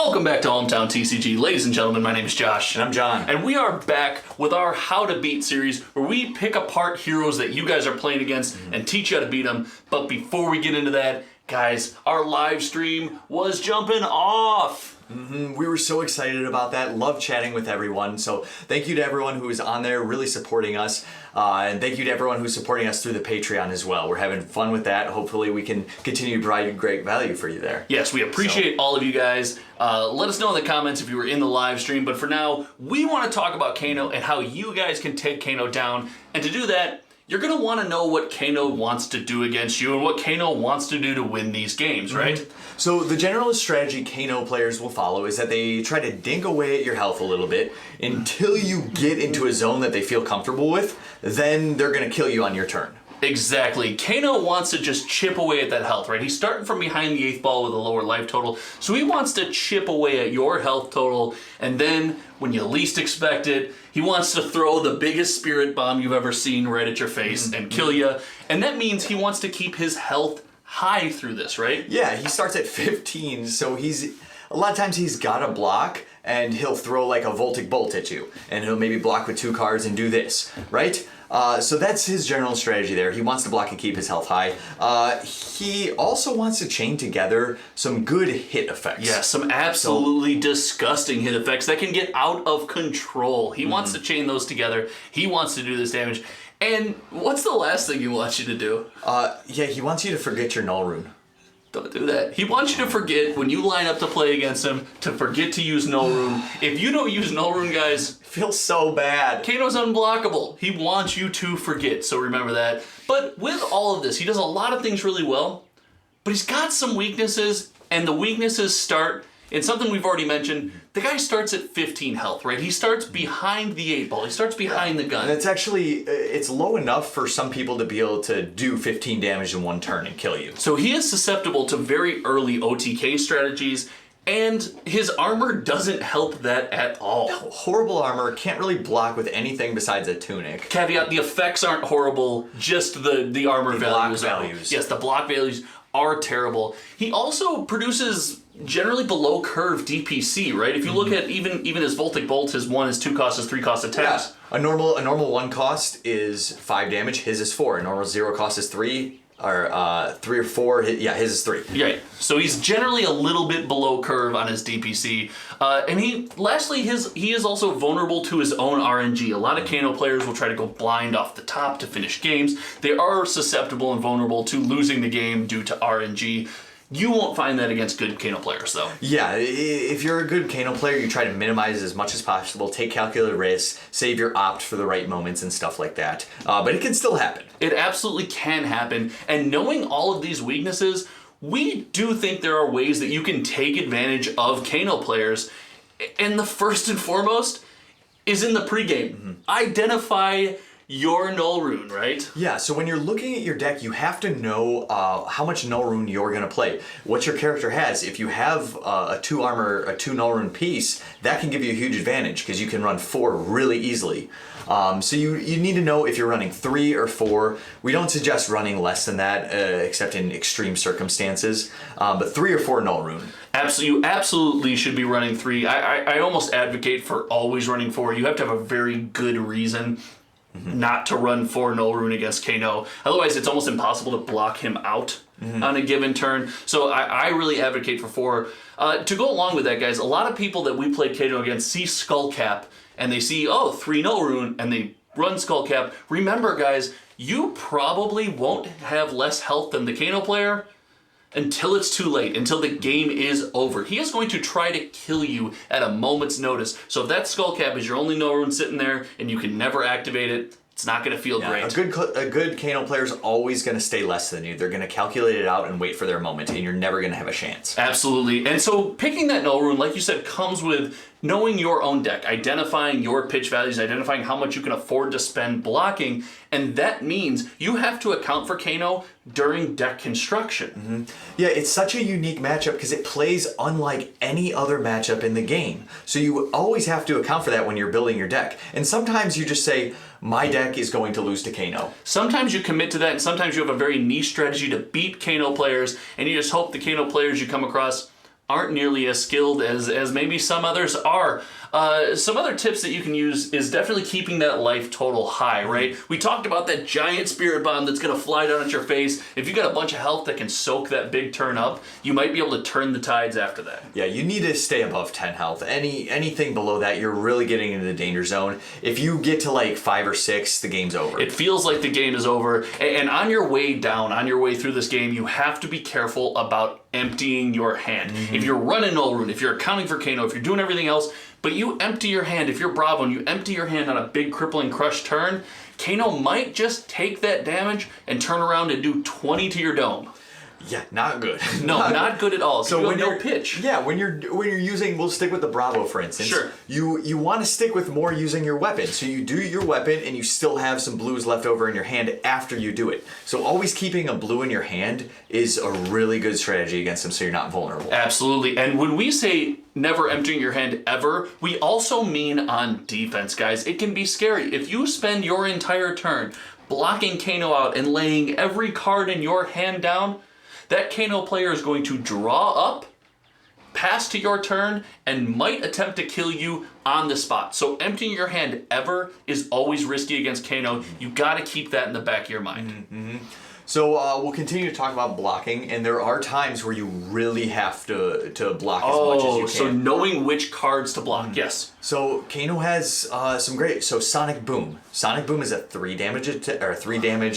Welcome back to Hometown TCG. Ladies and gentlemen, my name is Josh. And I'm John. And we are back with our How to Beat series, where we pick apart heroes that you guys are playing against and teach you how to beat them. But before we get into that, guys, our live stream was jumping off. We were so excited about that. Love chatting with everyone. So thank you to everyone who is on there really supporting us. And thank you to everyone who's supporting us through the Patreon as well. We're having fun with that. Hopefully we can continue to provide great value for you there. Yes, we appreciate all of you guys. Let us know in the comments if you were in the live stream. But for now, we want to talk about Kano and how you guys can take Kano down. And to do that, you're going to want to know what Kano wants to do against you and what Kano wants to do to win these games, right? So the general strategy Kano players will follow is that they try to dink away at your health a little bit until you get into a zone that they feel comfortable with. Then they're going to kill you on your turn. Exactly. Kano wants to just chip away at that health, right? He's starting from behind the 8th ball with a lower life total. So he wants to chip away at your health total. And then when you least expect it, he wants to throw the biggest spirit bomb you've ever seen right at your face and kill you. And that means he wants to keep his health high through this, right? Yeah, he starts at 15. So a lot of times he's got a block and he'll throw like a Voltic Bolt at you. And he'll maybe block with 2 cards and do this, right? So that's his general strategy there. He wants to block and keep his health high. He also wants to chain together some good hit effects. Yeah, some absolutely disgusting hit effects that can get out of control. He wants to chain those together. He wants to do this damage. And what's the last thing he wants you to do? Yeah, he wants you to forget your Null Rune. Don't do that. He wants you to forget, when you line up to play against him, to forget to use Null Rune. If you don't use Null Rune, guys, I feel so bad. Kano's unblockable. He wants you to forget, so remember that. But with all of this, he does a lot of things really well, but he's got some weaknesses, and the weaknesses start in something we've already mentioned. The guy starts at 15 health, right? He starts behind the 8 ball. He starts behind the gun. And it's actually, it's low enough for some people to be able to do 15 damage in one turn and kill you. So he is susceptible to very early OTK strategies, and his armor doesn't help that at all. Horrible armor, can't really block with anything besides a tunic. Caveat, the effects aren't horrible, just the armor values. Yes, the block values are terrible. He also produces generally below curve DPC, right? If you look at even his Voltic Bolt, his 1, his 2 cost, his 3 cost attacks. Yeah. A normal 1 cost is 5 damage, his is 4. A normal 0 cost is 3. Or 3 or 4, yeah, his is 3. Right, so he's generally a little bit below curve on his DPC. And he is also vulnerable to his own RNG. A lot of Kano players will try to go blind off the top to finish games. They are susceptible and vulnerable to losing the game due to RNG. You won't find that against good Kano players, though. Yeah, if you're a good Kano player, you try to minimize as much as possible, take calculated risks, save your opt for the right moments and stuff like that. But it can still happen. It absolutely can happen. And knowing all of these weaknesses, we do think there are ways that you can take advantage of Kano players. And the first and foremost is in the pregame. Identify your Null Rune, right? Yeah, so when you're looking at your deck, you have to know how much Null Rune you're going to play. What your character has. If you have a 2 armor, a 2 Null Rune piece, that can give you a huge advantage because you can run 4 really easily. So you need to know if you're running 3 or 4. We don't suggest running less than that, except in extreme circumstances. But 3 or 4 Null Rune. You absolutely should be running 3. I almost advocate for always running 4. You have to have a very good reason not to run 4 Null Rune against Kano. Otherwise, it's almost impossible to block him out on a given turn. So I really advocate for 4. To go along with that, guys, a lot of people that we play Kano against see Skullcap, and they see, 3 Null Rune, and they run Skullcap. Remember, guys, you probably won't have less health than the Kano player until it's too late, until the game is over. He is going to try to kill you at a moment's notice. So if that Skullcap is your only Null Rune sitting there and you can never activate it, it's not going to feel great. A good Kano player is always going to stay less than you. They're going to calculate it out and wait for their moment, and you're never going to have a chance. Absolutely. And so picking that Null Rune, like you said, comes with knowing your own deck, identifying your pitch values, identifying how much you can afford to spend blocking, and that means you have to account for Kano during deck construction. Yeah, it's such a unique matchup because it plays unlike any other matchup in the game. So you always have to account for that when you're building your deck. And sometimes you just say, my deck is going to lose to Kano. Sometimes you commit to that, and sometimes you have a very niche strategy to beat Kano players, and you just hope the Kano players you come across aren't nearly as skilled as maybe some others are. Some other tips that you can use is definitely keeping that life total high, right? We talked about that giant spirit bomb that's going to fly down at your face. If you got a bunch of health that can soak that big turn up, you might be able to turn the tides after that. Yeah, you need to stay above 10 health. Anything below that, you're really getting into the danger zone. If you get to like 5 or 6, the game's over. It feels like the game is over. And on your way down, on your way through this game, you have to be careful about emptying your hand. If you're running Null Rune, if you're accounting for Kano, if you're doing everything else, but you empty your hand, if you're Bravo and you empty your hand on a big crippling crush turn, Kano might just take that damage and turn around and do 20 to your dome. Yeah, not good. No, not good at all. So when you're pitch. Yeah, when you're using, we'll stick with the Bravo for instance. Sure. You want to stick with more using your weapon. So you do your weapon and you still have some blues left over in your hand after you do it. So always keeping a blue in your hand is a really good strategy against them so you're not vulnerable. Absolutely. And when we say never emptying your hand ever, we also mean on defense, guys. It can be scary. If you spend your entire turn blocking Kano out and laying every card in your hand down, that Kano player is going to draw up, pass to your turn, and might attempt to kill you on the spot. So emptying your hand ever is always risky against Kano. You got to keep that in the back of your mind. So we'll continue to talk about blocking, and there are times where you really have to block as much as you can. So knowing which cards to block, yes. So Kano has some great. So Sonic Boom. Sonic Boom is a 3 damage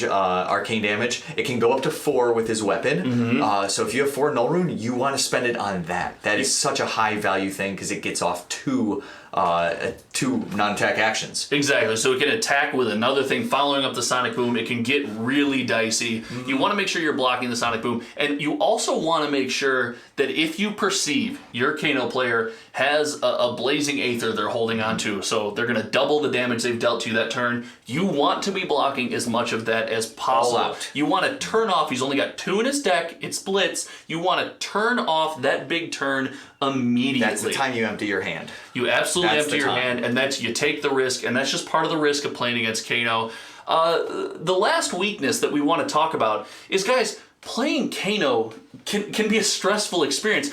arcane damage. It can go up to 4 with his weapon. So if you have 4 Null Rune, you want to spend it on that. That is such a high value thing because it gets off 2 non-attack actions. Exactly. So it can attack with another thing following up the Sonic Boom. It can get really dicey. You want to make sure you're blocking the Sonic Boom. And you also want to make sure that if you perceive your Kano player has a Blazing Aether they're holding on to, so they're going to double the damage they've dealt to you that turn, you want to be blocking as much of that as possible. All out. You want to turn off, he's only got 2 in his deck, it splits, you want to turn off that big turn immediately. That's the time you empty your hand. You absolutely That's empty the your time. hand, and that's you take the risk, and that's just part of the risk of playing against Kano. The last weakness that we want to talk about is, guys, playing Kano can be a stressful experience.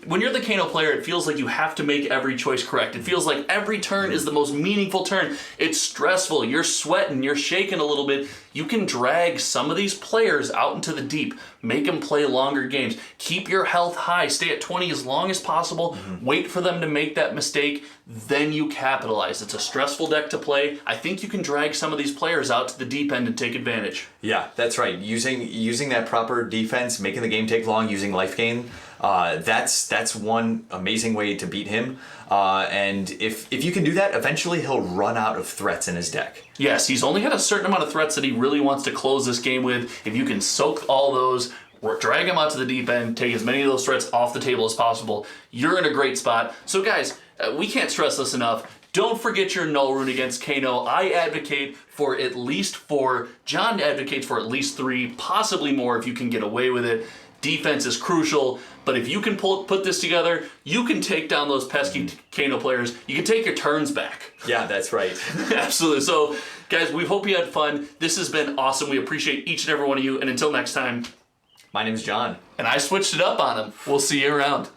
When you're the Kano player, it feels like you have to make every choice correct. It feels like every turn is the most meaningful turn. It's stressful. You're sweating. You're shaking a little bit. You can drag some of these players out into the deep. Make them play longer games. Keep your health high. Stay at 20 as long as possible. Wait for them to make that mistake. Then you capitalize. It's a stressful deck to play. I think you can drag some of these players out to the deep end and take advantage. Yeah, that's right. Using that proper defense, making the game take long, using life gain. That's one amazing way to beat him. And if you can do that, eventually he'll run out of threats in his deck. Yes, he's only got a certain amount of threats that he really wants to close this game with. If you can soak all those, drag him out to the deep end, take as many of those threats off the table as possible, you're in a great spot. So guys, we can't stress this enough. Don't forget your Null Rune against Kano. I advocate for at least 4. John advocates for at least 3, possibly more if you can get away with it. Defense is crucial, but if you can put this together, you can take down those pesky Kano players. You can take your turns back. Yeah, that's right. Absolutely. So, guys, we hope you had fun. This has been awesome. We appreciate each and every one of you. And until next time, My name's John. and I switched it up on him. We'll see you around.